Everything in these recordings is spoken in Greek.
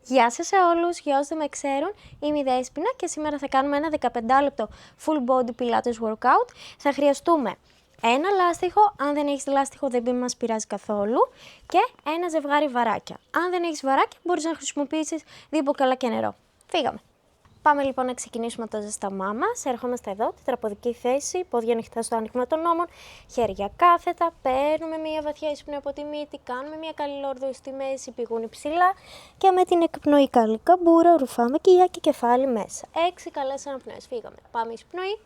Γεια σας σε όλους, για όσοι δεν με ξέρουν, είμαι η Δέσποινα και σήμερα θα κάνουμε ένα 15 λεπτό full body pilates workout. Θα χρειαστούμε ένα λάστιχο, αν δεν έχεις λάστιχο δεν μας πειράζει καθόλου, και ένα ζευγάρι βαράκια. Αν δεν έχεις βαράκια μπορείς να χρησιμοποιήσεις 2 μπουκάλα και νερό. Φύγαμε. Πάμε λοιπόν να ξεκινήσουμε το ζεσταμά μας. Ερχόμαστε εδώ, τετραποδική θέση, πόδια ανοιχτά στο άνοιγμα των ώμων, χέρια κάθετα. Παίρνουμε μία βαθιά εισπνοή από τη μύτη, κάνουμε μία καλή λόρδο στη μέση, πηγούνι ψηλά και με την εκπνοή καλή καμπούρα ρουφάμε κοιλιά και κεφάλι μέσα. 6 καλές αναπνοές. Φύγαμε. Πάμε εισπνοή,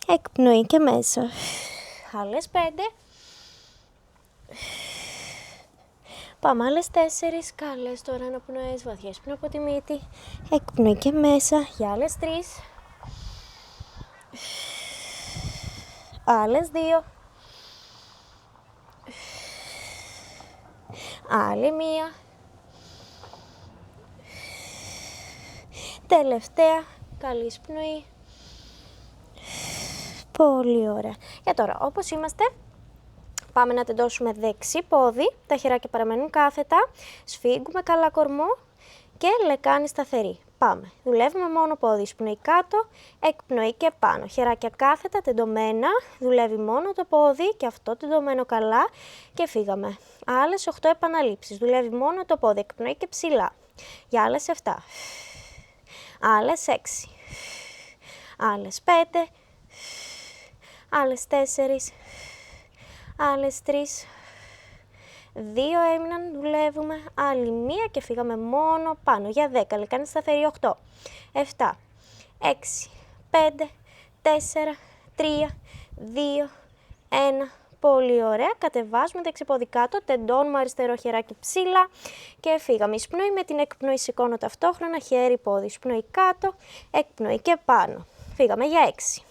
εκπνοή και μέσα. Άλλες 5. Πάμε άλλες 4 καλές τώρα αναπνοές, βαθιά εισπνοή από τη μύτη, εκπνοή και μέσα, για άλλες 3, άλλες 2, άλλη 1, τελευταία, καλή εισπνοή, πολύ ωραία. Για τώρα, όπως είμαστε, πάμε να τεντώσουμε δεξί πόδι, τα χεράκια παραμένουν κάθετα, σφίγγουμε καλά κορμό και λεκάνη σταθερή. Πάμε, δουλεύουμε μόνο πόδι, εισπνοή κάτω, εκπνοή και πάνω. Χεράκια κάθετα, τεντωμένα, δουλεύει μόνο το πόδι και αυτό τεντωμένο καλά και φύγαμε. Άλλες 8 επαναλήψεις, δουλεύει μόνο το πόδι, εκπνοή και ψηλά. Για άλλες 7, άλλες 6, άλλες 5, άλλες 4, άλλες 3, 2 έμειναν, δουλεύουμε, άλλη 1 και φύγαμε μόνο πάνω. Για 10, λεκάνη σταθερή, 8, 7, 6, 5, 4, 3, 2, 1. Πολύ ωραία, κατεβάζουμε δεξί πόδι κάτω, τεντώνουμε αριστερό χεράκι ψηλά και φύγαμε. Εισπνοή με την εκπνοή, σηκώνω ταυτόχρονα, χέρι, πόδι, εισπνοή κάτω, εκπνοή και πάνω. Φύγαμε για 6.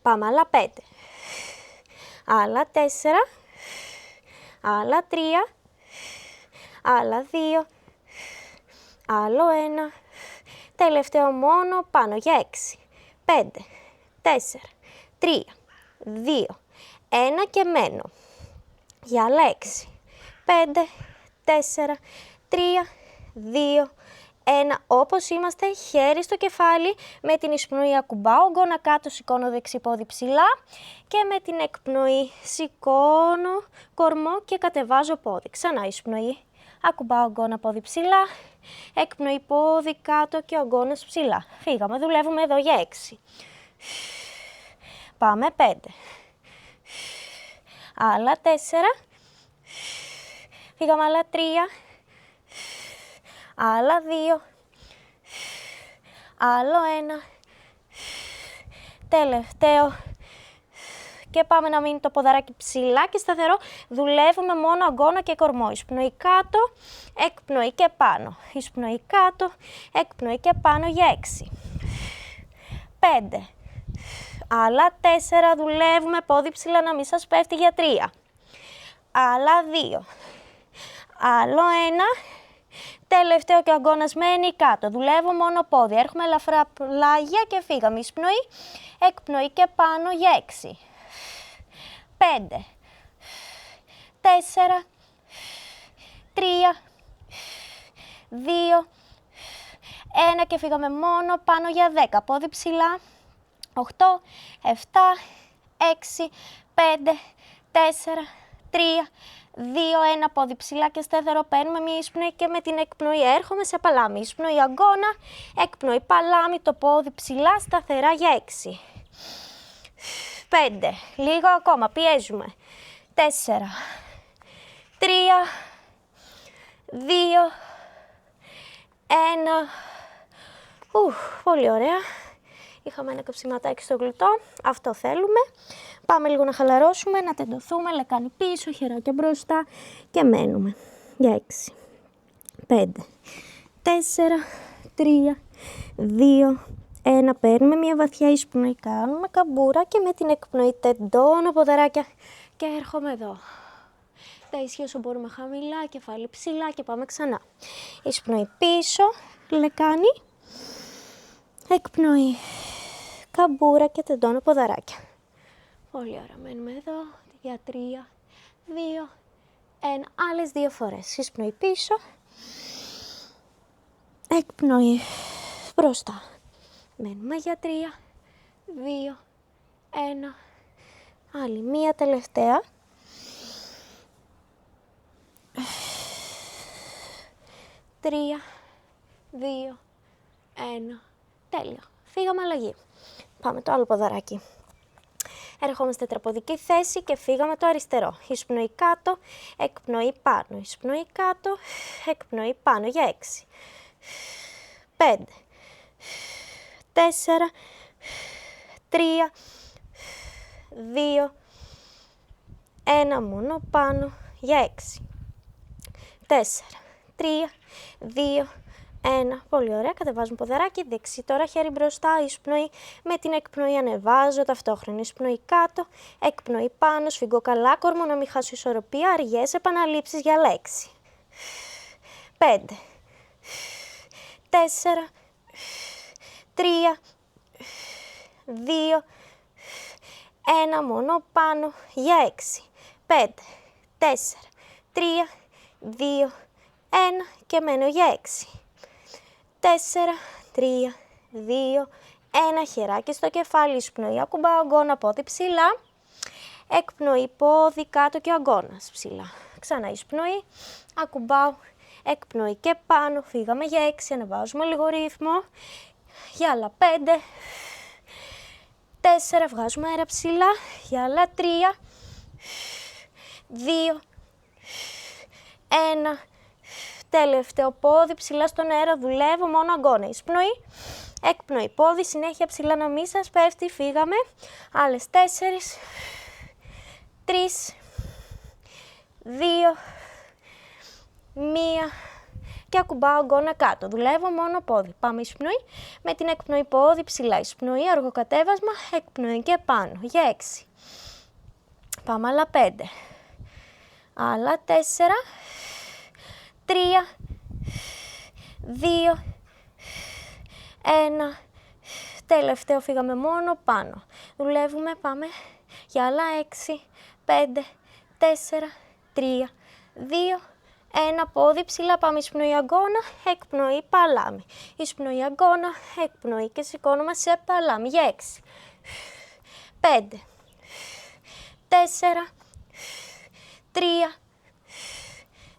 Πάμε άλλα 5. Άλλα 4, άλλα 3, άλλα 2, άλλο 1, τελευταίο μόνο πάνω για 6, 5, 4, 3, 2, 1 και μένω. Για άλλα 6, 5, 4, 3, 2, 1, όπως είμαστε, χέρι στο κεφάλι, με την εισπνοή ακουμπάω ογκώνα κάτω, σηκώνω δεξί πόδι ψηλά και με την εκπνοή σηκώνω κορμό και κατεβάζω πόδι. Ξανά εισπνοή, ακουμπάω ογκώνα πόδι ψηλά, εκπνοή πόδι κάτω και ογκώνας ψηλά. Φύγαμε, δουλεύουμε εδώ για 6. Πάμε 5. Άλλα 4. Φύγαμε άλλα 3. Άλλα 2, άλλο 1, τελευταίο και πάμε να μείνει το ποδαράκι ψηλά και σταθερό. Δουλεύουμε μόνο αγκώνα και κορμό. Εισπνοή κάτω, εκπνοή και πάνω. Εισπνοή κάτω, εκπνοή και πάνω για 6, 5, άλλα 4, δουλεύουμε πόδι ψηλά να μην σας πέφτει για 3, άλλα 2, άλλο 1, τελευταίο και ο αγκώνας μένει κάτω. Δουλεύω μόνο πόδι. Έρχομαι ελαφρά πλάγια και φύγαμε. Εισπνοή, εκπνοή και πάνω για 6, 5, 4, 3, 2, 1 και φύγαμε μόνο πάνω για 10. Πόδι ψηλά. 8, 7, 6, 5, 4, 3, 2, 1, πόδι ψηλά και σταθερό, παίρνουμε μία εισπνοή και με την εκπνοή έρχομαι σε παλάμη. Εισπνοή αγκώνα, εκπνοή παλάμη, το πόδι ψηλά, σταθερά για 6, 5, λίγο ακόμα, πιέζουμε, 4, 3, 2, 1, πολύ ωραία. Είχαμε ένα καψιματάκι στο γλουτό, αυτό θέλουμε. Πάμε λίγο να χαλαρώσουμε, να τεντωθούμε, λεκάνη πίσω, χεράκια μπροστά και μένουμε. Για 6, 5, 4, 3, 2, 1. Παίρνουμε μια βαθιά εισπνοή, κάνουμε καμπούρα και με την εκπνοή τεντώνω ποδαράκια και έρχομαι εδώ. Τα ίσια όσο μπορούμε χαμηλά, κεφάλι ψηλά και πάμε ξανά. Εισπνοή πίσω, λεκάνη, εκπνοή, καμπούρα και τεντώνω ποδαράκια. Πολύ ωραία, μένουμε εδώ για 3, 2, 1, άλλες 2 φορές. Εισπνοή πίσω, Εκπνοή μπροστά. Μένουμε για 3, 2, 1. Άλλη μία τελευταία. 3, 2, 1. Τέλεια. Φύγαμε αλλαγή. Πάμε το άλλο ποδαράκι. Ερχόμαστε τραποδική θέση και φύγαμε το αριστερό. Εισπνοή κάτω, εκπνοή πάνω. Εισπνοή κάτω, εκπνοή πάνω. Για 6, 5, 4, 3, 2, 1 μόνο πάνω. Για 6, 4, 3, 2, 1. Πολύ ωραία. Κατεβάζουμε ποδαράκι. Δεξί τώρα χέρι μπροστά. Εισπνοή. Με την εκπνοή ανεβάζω ταυτόχρονα. Εισπνοή κάτω. Εκπνοή πάνω. Σφίγγω καλά κορμό να μην χάσω ισορροπία. Αργές επαναλήψεις για 6, 5, 4, 3, 2, 1 μόνο πάνω. Για 6, 5, 4, 3, 2, 1 και μένω για 6, 4, 3, 2, 1. Χεράκι στο κεφάλι, εισπνοή, ακουμπάω αγκώνα, πόδι ψηλά. Εκπνοή, πόδι κάτω και αγκώνας ψηλά. Ξανά εισπνοή, ακουμπάω, εκπνοή και πάνω. Φύγαμε για 6, ανεβάζουμε λίγο ρύθμο. Για άλλα 5, 4, βγάζουμε αέρα ψηλά. Για άλλα 3, 2, 1. Τελευταίο πόδι ψηλά στον αέρα, δουλεύω μόνο αγκώνα. Εισπνοή, εκπνοή, πόδι συνέχεια ψηλά να μην σας πέφτει. Φύγαμε. Άλλες 4, 3, 2, 1 και ακουμπάω αγκώνα κάτω. Δουλεύω μόνο πόδι. Πάμε εισπνοή, με την εκπνοή πόδι ψηλά. Εισπνοή, αργοκατέβασμα, εκπνοή και πάνω. Για 6. Πάμε άλλα 5. Άλλα 4. 3, 2, 1. Τελευταίο φύγαμε μόνο πάνω. Δουλεύουμε, πάμε για άλλα 6, 5, 4, 3, 2, 1. Πόδι ψηλά, πάμε εισπνοή αγκώνα, εκπνοή παλάμη. Εισπνοή αγκώνα, εκπνοή και σηκώνουμε σε παλάμη. Για 6, 5, 4, 3,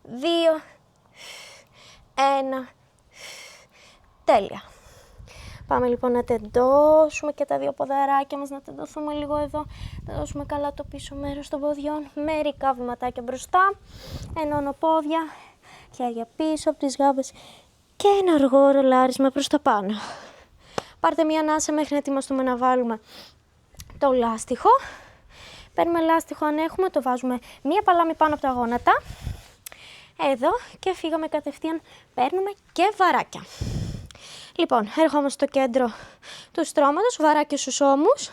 2, 1. Τέλεια. Πάμε λοιπόν να τεντώσουμε και τα δύο ποδαράκια μας, να τεντωθούμε λίγο εδώ. Να δώσουμε καλά το πίσω μέρος των ποδιών. Μερικά βηματάκια μπροστά. Ενώνω πόδια, χέρια πίσω από τις γάβες και ένα αργό ρολάρισμα προς τα πάνω. Πάρτε μία ανάσα μέχρι να ετοιμαστούμε να βάλουμε το λάστιχο. Παίρνουμε λάστιχο αν έχουμε, το βάζουμε μία παλάμη πάνω από τα γόνατα. Εδώ και φύγαμε κατευθείαν, παίρνουμε και βαράκια. Λοιπόν, ερχόμαστε στο κέντρο του στρώματος, βαράκια στους ώμους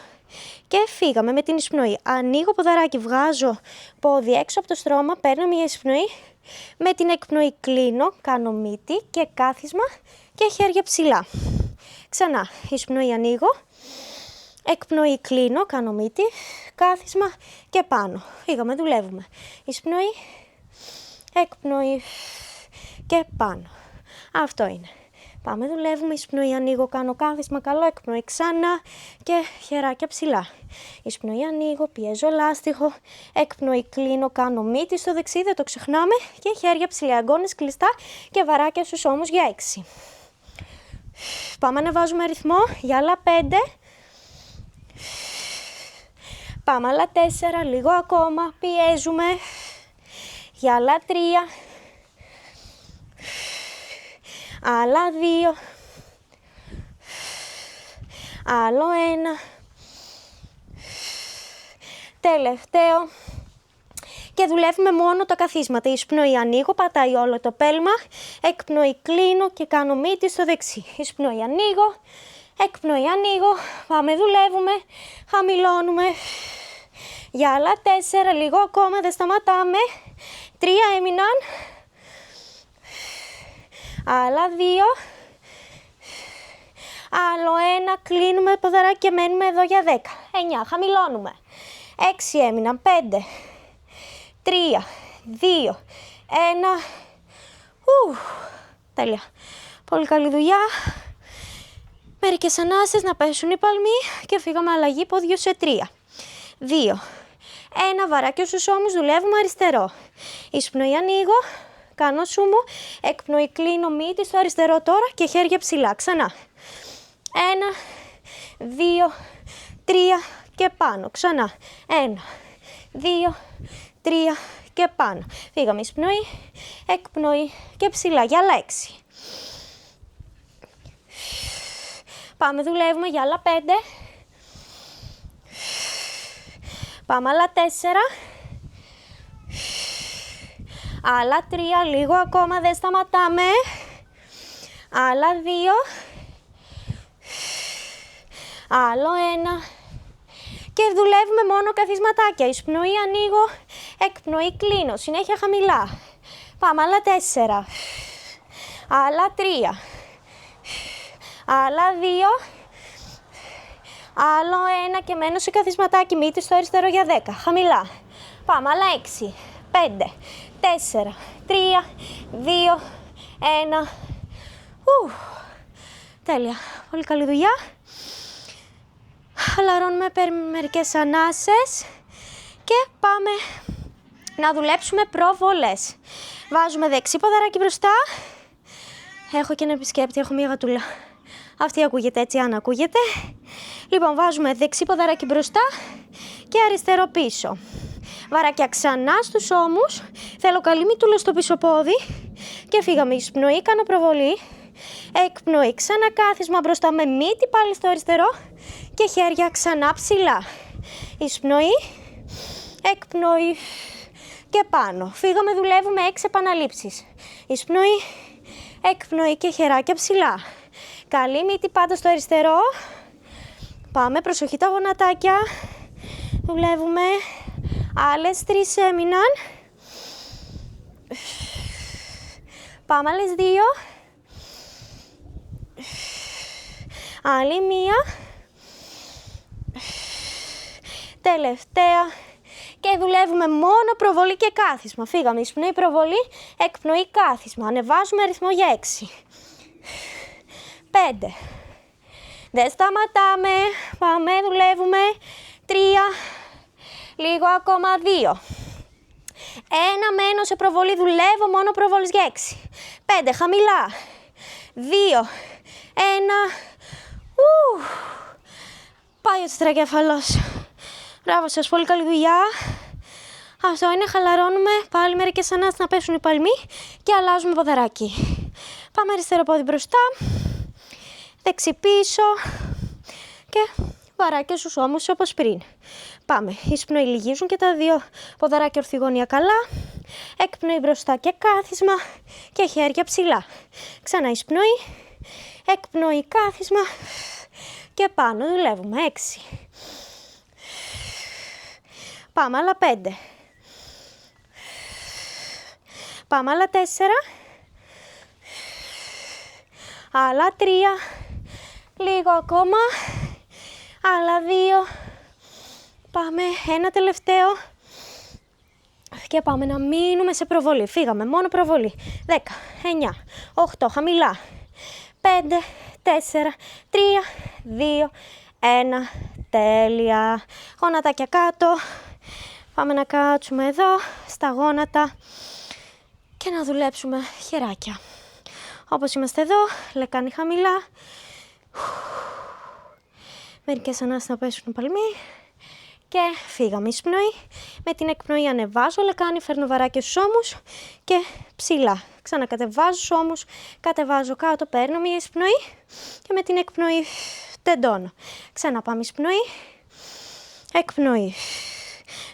και φύγαμε με την εισπνοή. Ανοίγω ποδαράκι, βγάζω πόδι έξω από το στρώμα, παίρνω μια εισπνοή, με την εκπνοή κλείνω, κάνω μύτη και κάθισμα και χέρια ψηλά. Ξανά, εισπνοή ανοίγω, εκπνοή κλείνω, κάνω μύτη, κάθισμα και πάνω. Φύγαμε, δουλεύουμε. Εισπνοή, εκπνοή και πάνω. Αυτό είναι. Πάμε, δουλεύουμε. Εισπνοή ανοίγω, κάνω κάθισμα, καλό, εκπνοή ξανά και χεράκια ψηλά. Εισπνοή ανοίγω, πιέζω λάστιχο, εκπνοή κλείνω, κάνω μύτη στο δεξί, δεν το ξεχνάμε και χέρια ψηλά, αγκώνες κλειστά και βαράκια στους ώμους για 6. Πάμε να βάζουμε ρυθμό για άλλα 5. Πάμε άλλα 4, λίγο ακόμα, πιέζουμε. Για άλλα 3. Άλλα 2. Άλλο 1. Τελευταίο. Και δουλεύουμε μόνο τα καθίσματα. Εισπνοή ανοίγω, πατάει όλο το πέλμα. Εκπνοή κλείνω και κάνω μύτη στο δεξί. Εισπνοή ανοίγω, εκπνοή ανοίγω. Πάμε, δουλεύουμε, χαμηλώνουμε. Για άλλα 4, λίγο ακόμα, δεν σταματάμε. 3 έμειναν. Άλλα 2. Άλλο 1, κλείνουμε το ποδαράκι και μένουμε εδώ για 10. 9, χαμηλώνουμε. 6 έμειναν, 5, 3, 2, 1. Τέλεια. Πολύ καλή δουλειά. Μερικές ανάσες να πέσουν οι παλμοί και φύγαμε αλλαγή πόδιου σε 3, 2, 1, βαράκι στους ώμους, δουλεύουμε αριστερό. Εισπνοή ανοίγω, κάνω σούμο, εκπνοή κλείνω μύτη στο αριστερό τώρα και χέρια ψηλά. Ξανά. 1, 2, 3 και πάνω. Ξανά. 1, 2, 3 και πάνω. Φύγαμε εισπνοή, εκπνοή και ψηλά για άλλα 6. Πάμε, δουλεύουμε για άλλα 5. Πάμε άλλα 4. Άλλα 3, λίγο ακόμα, δεν σταματάμε. Άλλα 2. Άλλο 1. Και δουλεύουμε μόνο καθισματάκια. Εισπνοή ανοίγω, εκπνοή κλείνω. Συνέχεια χαμηλά. Πάμε άλλα 4. Άλλα 3. Άλλα 2. Άλλο 1 και μένω σε καθισματάκι, μύτη στο αριστερό για 10. Χαμηλά. Πάμε άλλα 6, 5, 4, 3, 2, 1. Τέλεια. Πολύ καλή δουλειά. Χαλαρώνουμε μερικές ανάσες και πάμε να δουλέψουμε προβολές. Βάζουμε δεξί ποδαράκι μπροστά. Έχω και ένα επισκέπτη, έχω μία γατούλα. Αυτή ακούγεται έτσι, αν ακούγεται. Λοιπόν, βάζουμε δεξί ποδαράκι μπροστά και αριστερό πίσω. Βαράκια ξανά στους ώμους. Θέλω καλή μυτούλα στο πίσω πόδι. Και φύγαμε. Εισπνοή, κάνω προβολή. Εκπνοή, ξανά κάθισμα μπροστά με μύτη πάλι στο αριστερό. Και χέρια ξανά ψηλά. Εισπνοή, εκπνοή και πάνω. Φύγαμε, δουλεύουμε 6 επαναλήψεις. Εισπνοή, εκπνοή και χεράκια ψηλά. Καλή μύτη πάντα στο αριστερό. Πάμε, προσοχή τα γονατάκια. Δουλεύουμε. Άλλες 3 έμειναν. Πάμε άλλες 2. Άλλη 1. Τελευταία. Και δουλεύουμε μόνο προβολή και κάθισμα. Φύγαμε, εισπνοή, προβολή, εκπνοή, κάθισμα. Ανεβάζουμε αριθμό για 6. 5. Δεν σταματάμε. Πάμε, δουλεύουμε. 3. Λίγο ακόμα. 2. 1, μένω σε προβολή. Δουλεύω μόνο προβολής για 6. 5. Χαμηλά. 2. 1. Πάει ο τετρακέφαλος. Μπράβο σας, πολύ καλή δουλειά. Αυτό είναι, χαλαρώνουμε. Πάλι μερικές ανάσες να πέσουν οι παλμοί και αλλάζουμε ποδαράκι. Πάμε αριστερό πόδι μπροστά. Δεξί πίσω και βαράκια στους ώμους όπως πριν. Πάμε, εισπνοή, λυγίζουν και τα 2 ποδαράκια ορθογωνία καλά. Εκπνοή μπροστά και κάθισμα και χέρια ψηλά. Ξανά εισπνοή, εκπνοή, κάθισμα και πάνω. Δουλεύουμε 6. Πάμε άλλα 5. Πάμε άλλα 4. Άλλα 3. Λίγο ακόμα. Άλλα 2. Πάμε, ένα τελευταίο. Και πάμε να μείνουμε σε προβολή. Φύγαμε, μόνο προβολή. 10, 9, 8, χαμηλά. 5, 4, 3, 2, 1. Τέλεια. Γόνατάκια κάτω. Πάμε να κάτσουμε εδώ, στα γόνατα. Και να δουλέψουμε χεράκια. Όπως είμαστε εδώ, λεκάνη χαμηλά. Μερικές ανάσες να πέσουν παλμοί. Και φύγαμε, εισπνοή. Με την εκπνοή ανεβάζω λεκάνη, φέρνω βαράκι στους ώμους και ψηλά. Ξανακατεβάζω στους ώμους, κατεβάζω κάτω, παίρνω μια εισπνοή και με την εκπνοή τεντώνω. Ξαναπάμε εισπνοή, εκπνοή.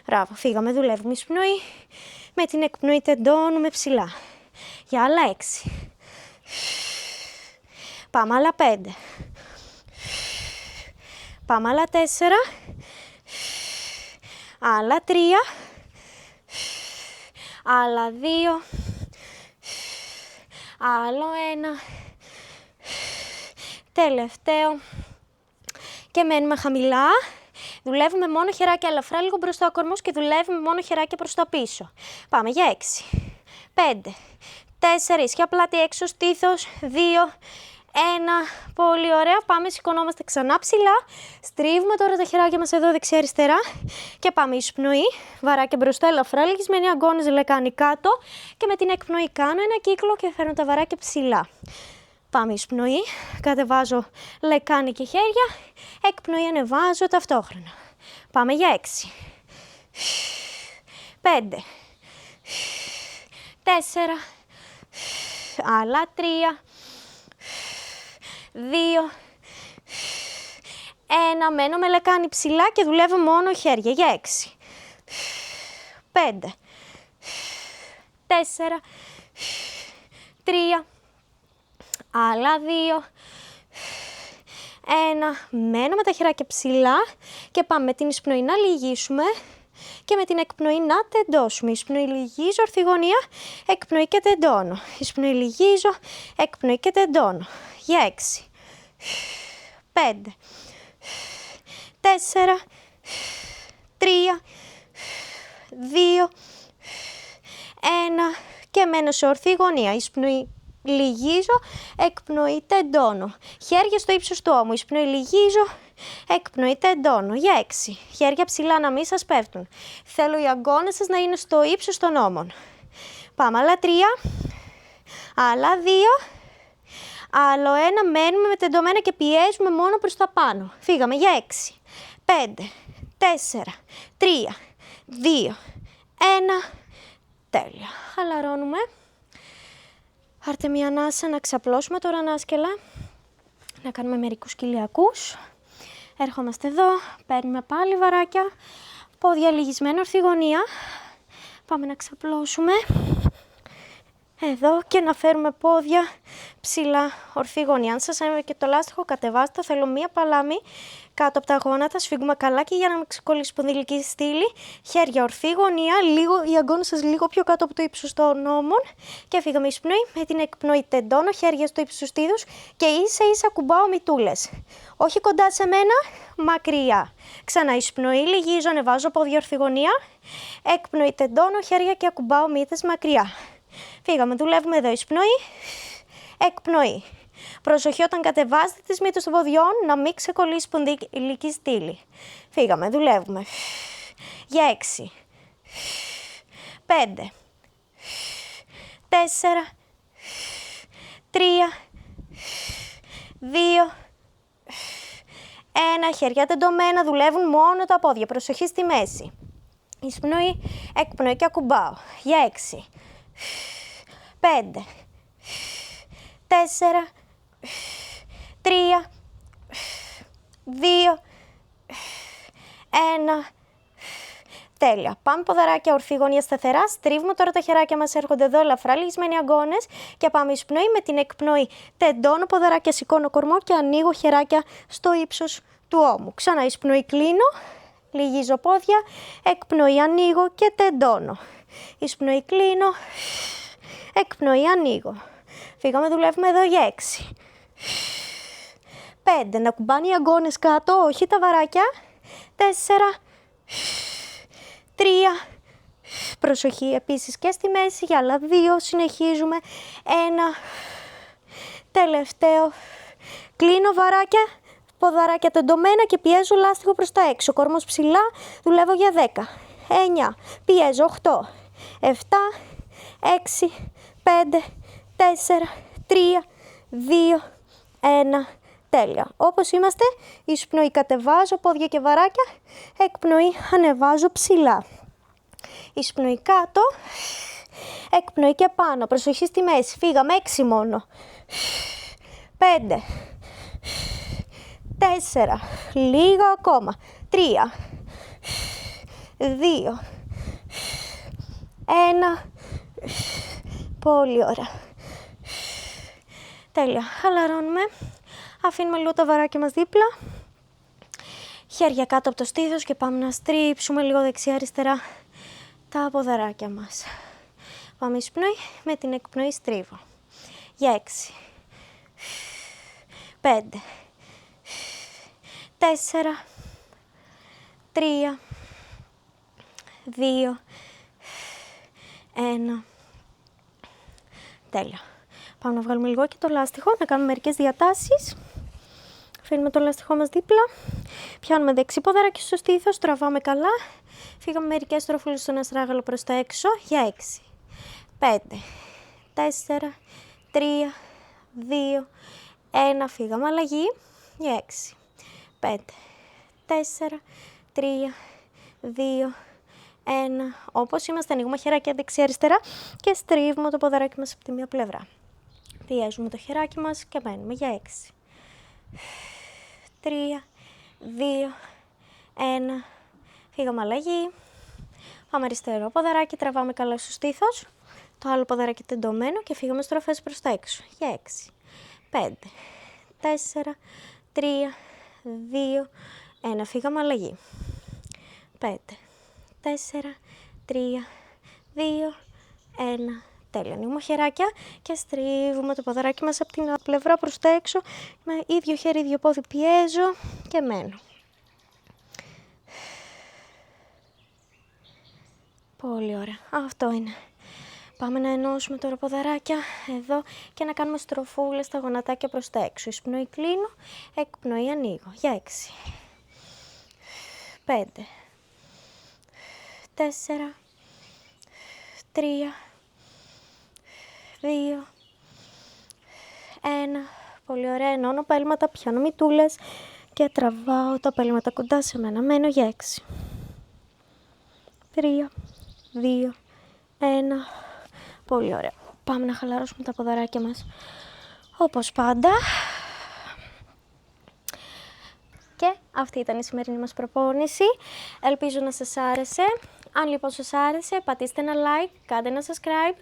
Μπράβο, φύγαμε, δουλεύουμε εισπνοή. Με την εκπνοή τεντώνουμε ψηλά. Για άλλα 6. Πάμε άλλα 5. Πάμε άλλα 4. Άλλα 3. Άλλα 2. Άλλο 1. Τελευταίο. Και μένουμε χαμηλά. Δουλεύουμε μόνο χεράκια ελαφρά λίγο μπροστά ο κορμός και δουλεύουμε μόνο χεράκια προς τα πίσω. Πάμε για 6. 5. 4, ίσια πλάτη έξω, στήθος, 2, 1, πολύ ωραία. Πάμε, σηκωνόμαστε ξανά ψηλά. Στρίβουμε τώρα τα χεράκια μας εδώ δεξιά-αριστερά και πάμε εισπνοή. Βαράκια μπροστά, ελαφρά λυγισμένοι αγκώνες, λεκάνη κάτω. Και με την εκπνοή κάνω ένα κύκλο και φέρνω τα βαράκια ψηλά. Πάμε εισπνοή, κατεβάζω λεκάνη και χέρια. Εκπνοή, ανεβάζω ταυτόχρονα. Πάμε για 6, 5, 4, άλλα 3, 2, 1, μένω με λεκάνη ψηλά και δουλεύω μόνο χέρια για 6, 5, 4, 3, άλλα 2, 1, μένω με τα χεράκια ψηλά και πάμε με την εισπνοή να λυγίσουμε και με την εκπνοή να τεντώσουμε. Εισπνοή, λυγίζω, ορθιγωνία, εκπνοή και τεντώνω. Εισπνοή, λυγίζω, εκπνοή και τεντώνω. Για 6, 5, 4, 3, 2, 1 και μένω σε ορθή γωνία. Εισπνοή, λυγίζω, εκπνοή, τεντώνω. Χέρια στο ύψος του ώμου. Εισπνοή, λυγίζω, εκπνοή, τεντώνω. Για 6. Χέρια ψηλά να μην σας πέφτουν. Θέλω οι αγκώνες σας να είναι στο ύψος των ώμων. Πάμε, άλλα 3, άλλα 2, άλλο 1. Μένουμε με τεντωμένα και πιέζουμε μόνο προς τα πάνω. Φύγαμε για 6, 5, 4, 3, 2, 1. Τέλεια. Χαλαρώνουμε. Πάρτε μια ανάσα να ξαπλώσουμε τώρα ανάσκελα. Να κάνουμε μερικούς κοιλιακούς. Έρχομαστε εδώ, παίρνουμε πάλι βαράκια, πόδια λυγισμένα, ορθή γωνία. Πάμε να ξαπλώσουμε. Εδώ και να φέρουμε πόδια ψηλά, ορθή γωνία. Αν σας έμεινε και το λάστιχο, κατεβάστε. Θέλω μία παλάμη κάτω από τα γόνατα. Σφίγγουμε καλά και για να μην ξεκολλήσει η σπονδυλική στήλη. Χέρια ορθή γωνία, οι αγκώνες σας λίγο πιο κάτω από το ύψος των ώμων. Και φύγαμε εισπνοή. Με την εκπνοή τεντώνω, χέρια στο ύψος του στήθους και ίσα ίσα κουμπάω μυτούλες. Όχι κοντά σε μένα, μακριά. Ξανά εισπνοή, λυγίζω, ανεβάζω πόδια ορθή γωνία. Εκπνοή τεντώνω, χέρια και ακουμπάω μύτες μακριά. Φύγαμε, δουλεύουμε εδώ εισπνοή, εκπνοή. Προσοχή όταν κατεβάζετε τις μύτες των ποδιών να μην ξεκολλήσει η σπονδυλική στήλη. Φύγαμε, δουλεύουμε. Για 6, 5, 4, 3, 2, 1. Χέρια τεντωμένα, δουλεύουν μόνο τα πόδια. Προσοχή στη μέση. Εισπνοή, εκπνοή και ακουμπάω. Για 6, 5, 4, 3, 2, 1. Τέλεια. Πάμε ποδαράκια ορθή γωνία σταθερά. Στρίβουμε τώρα τα χεράκια μας, έρχονται εδώ ελαφρά λυγισμένοι αγκώνες και πάμε εισπνοή. Με την εκπνοή τεντώνω ποδαράκια, σηκώνω κορμό και ανοίγω χεράκια στο ύψος του ώμου. Ξανά εισπνοή, κλείνω, λυγίζω πόδια, εκπνοή, ανοίγω και τεντώνω. Εισπνοή, κλείνω, εκπνοή, ανοίγω. Φύγαμε, δουλεύουμε εδώ για 6, 5, να κουμπάνε οι αγκώνες κάτω, όχι τα βαράκια. 4, 3, προσοχή επίσης και στη μέση, για άλλα 2, συνεχίζουμε. 1, τελευταίο, κλείνω βαράκια, ποδαράκια τεντωμένα και πιέζω λάστιχο προς τα έξω. Κορμός ψηλά, δουλεύω για 10, 9, πιέζω 8, 7, 6, 5, 4, 3, 2, 1. Τέλεια. Όπως είμαστε, εισπνοή κατεβάζω πόδια και βαράκια, εκπνοή ανεβάζω ψηλά. Εισπνοή κάτω, εκπνοή και πάνω. Προσοχή στη μέση. Φύγαμε 6 μόνο. 5, 4, λίγο ακόμα. 3, 2, 1. Πολύ ωραία. Τέλεια. Χαλαρώνουμε. Αφήνουμε λίγο τα βαράκια μας δίπλα. Χέρια κάτω από το στήθος και πάμε να στρίψουμε λίγο δεξιά-αριστερά τα ποδαράκια μας. Πάμε εισπνοή, με την εκπνοή στρίβω. Για 6, 5, 4, 3, 2, 1. Τέλεια. Πάμε να βγάλουμε λίγο και το λάστιχο, να κάνουμε μερικές διατάσεις. Αφήνουμε το λάστιχό μας δίπλα. Πιάνουμε δεξί ποδαράκι στο στήθος, τραβάμε καλά. Φύγαμε μερικές στροφούλες στον αστράγαλο προς τα έξω για 6, 5, 4, 3, 2, 1. Φύγαμε αλλαγή για 6, 5, 4, 3, 2, 1. Όπως είμαστε, ανοίγουμε χεράκια δεξιά-αριστερά και στρίβουμε το ποδαράκι μας από τη μία πλευρά. Πιέζουμε το χεράκι μας και μένουμε για 6, 3, 2, 1. Φύγαμε αλλαγή. Πάμε αριστερό ποδαράκι, τραβάμε καλά στο στήθος. Το άλλο ποδαράκι τεντωμένο και φύγαμε στροφές προς τα έξω. Για 6, 5, 4, 3, 2, 1. Φύγαμε αλλαγή. 5, 4, 3, 2, 1. Τέλεια. Ανοίγουμε χεράκια και στρίβουμε το ποδαράκι μας από την πλευρά προς τα έξω. Με ίδιο χέρι, ίδιο πόδι πιέζω και μένω. Πολύ ωραία. Αυτό είναι. Πάμε να ενώσουμε τώρα ποδαράκια εδώ και να κάνουμε στροφούλες στα γονατάκια προς τα έξω. Εισπνοή κλείνω, εκπνοή ανοίγω. Για 6, 5, 4, 3, 2, 1. Πολύ ωραία. Ενώνω πέλματα, πιάνω μυτούλες και τραβάω τα πέλματα κοντά σε μένα. Μένω για 6, 3, 2, 1. Πολύ ωραία. Πάμε να χαλαρώσουμε τα ποδαράκια μας όπως πάντα. Και αυτή ήταν η σημερινή μας προπόνηση. Ελπίζω να σας άρεσε. Αν λοιπόν σας άρεσε, πατήστε ένα like, κάντε ένα subscribe.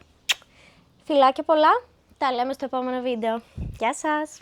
Φιλάκια πολλά. Τα λέμε στο επόμενο βίντεο. Γεια σας!